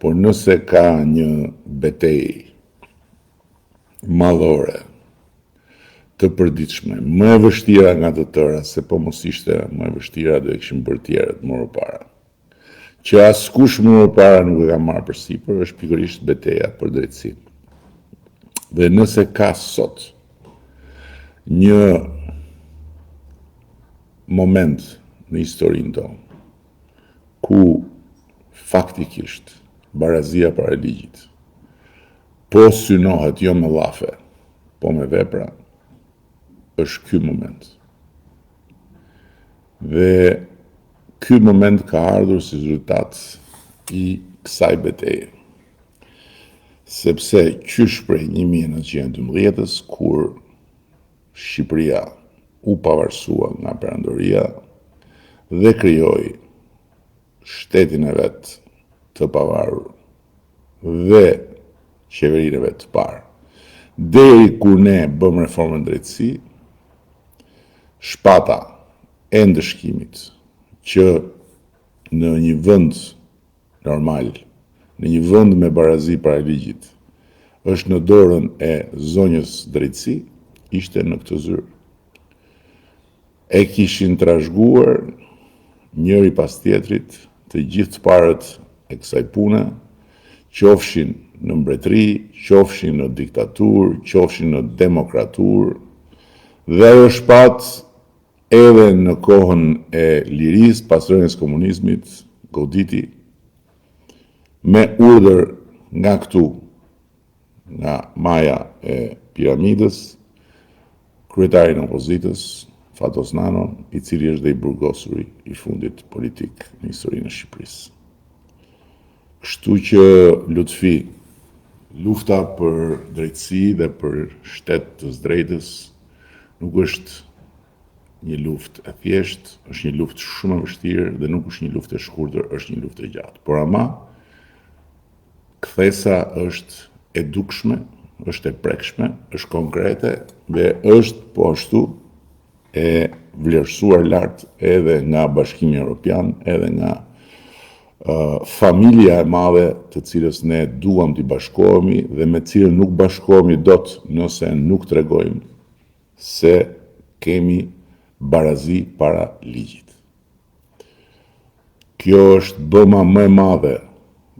por nëse ka një betejë madhore të përditshme, më e vështira nga të tëra, se po mos ishte më e vështira do e kishim bërë tjerët më përpara. Që askush më përpara nuk e ka marrë përsipër, është pikërisht betejë për drejtësinë. Dhe nëse ka sot një moment në historinë tonë ku faktikisht barazia para ligjit po synohet jo me llafe, po me vepra, është ky moment. Dhe ky moment ka ardhur si rezultat i kësaj betejë. Sepse qysh prej 1912-s, kur Shqipëria u pavarësua nga Perandoria dhe krijoi shtetin e vet të pavarur dhe qeverinë e vet të parë, deri kur ne bëm reformën drejtësi, shpata e ndëshkimit që në një vend normal, në një vend me barazi para ligjit, është në dorën e zonjës drejtësi, ishte në këtë zyrë. E kishin trashëguar njëri pas tjetrit të gjithë parët e kësaj pune, qofshin në mbretëri, qofshin në diktaturë, qofshin në demokraturë, dhe ajo shpat edhe në kohën e lirisë, pas rënies komunizmit, goditi me urdhër nga këtu, nga maja e piramidës, kryetarin e opozitës, Fatos Nano, i cili është dhe i burgosuri i fundit politik në historinë e Shqipërisë. Kështu që Lutfi, lufta për drejtësi dhe për shtet të drejtës nuk është një luftë e thjeshtë, është një luftë shumë e vështirë dhe nuk është një luftë e shkurtër, është një luftë e gjatë. Por ama kthesa është e dukshme, është e prekshme, është konkrete dhe është po ashtu e vlerësuar lart edhe nga Bashkimi Evropian, edhe nga familja e madhe të cilës ne duam t'i bashkohemi dhe me cilën nuk bashkohemi dot nëse nuk tregojmë se kemi barazi para ligjit. Kjo është bëma më e madhe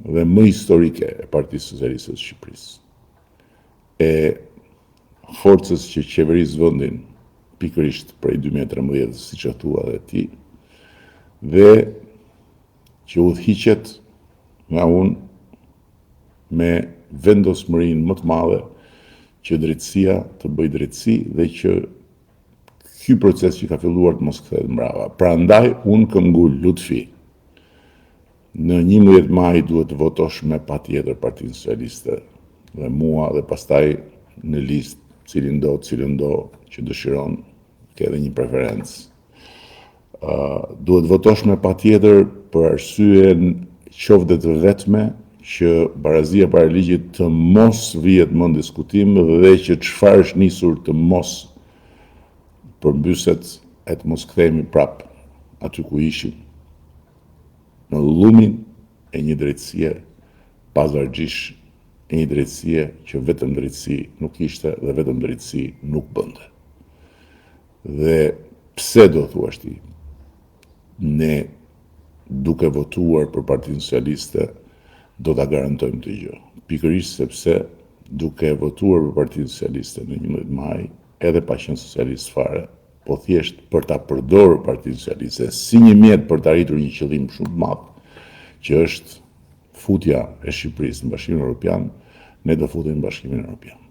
dhe më historike e Partisë Socialiste të Shqipërisë, e forcës që qeveris vendin pikërisht prej 2013, siç e thua dhe ti, dhe që udhëhiqet nga unë me vendosmërinë më të madhe që drejtësia të bëjë drejtësi dhe që ky proces që ka filluar të mos kthehet mbrapa. Prandaj unë kam ngul Lutfi. Në 11 maj duhet të votosh me patjetër Partinë Socialiste dhe mua dhe pastaj në listë cilin do që dëshiron ke edhe një preferencë. Duhet votosh me patjetër për arsyen qoftë të vetme që barazia para ligjit të mos vihet më në diskutim dhe që çfarë është nisur të mos përmbyset e të mos kthehemi prap aty ku ishim, në lumin e një drejtësie pazargjish, e një drejtësie që vetëm drejtësi nuk ishte dhe vetëm drejtësi nuk bënte. Dhe pse do thuash ti, ne duke votuar për Partinë Socialiste do ta garantojmë të gjë. Pikërisht sepse duke votuar për Partinë Socialiste në 11 maj, edhe pa qenë socialist fare, po thjesht për ta përdorur Partinë Socialiste si një mjet për të arritur një qëllim shumë të madh, që është futja e Shqipërisë në Bashkimin Evropian, ne do futemi në Bashkimin Evropian.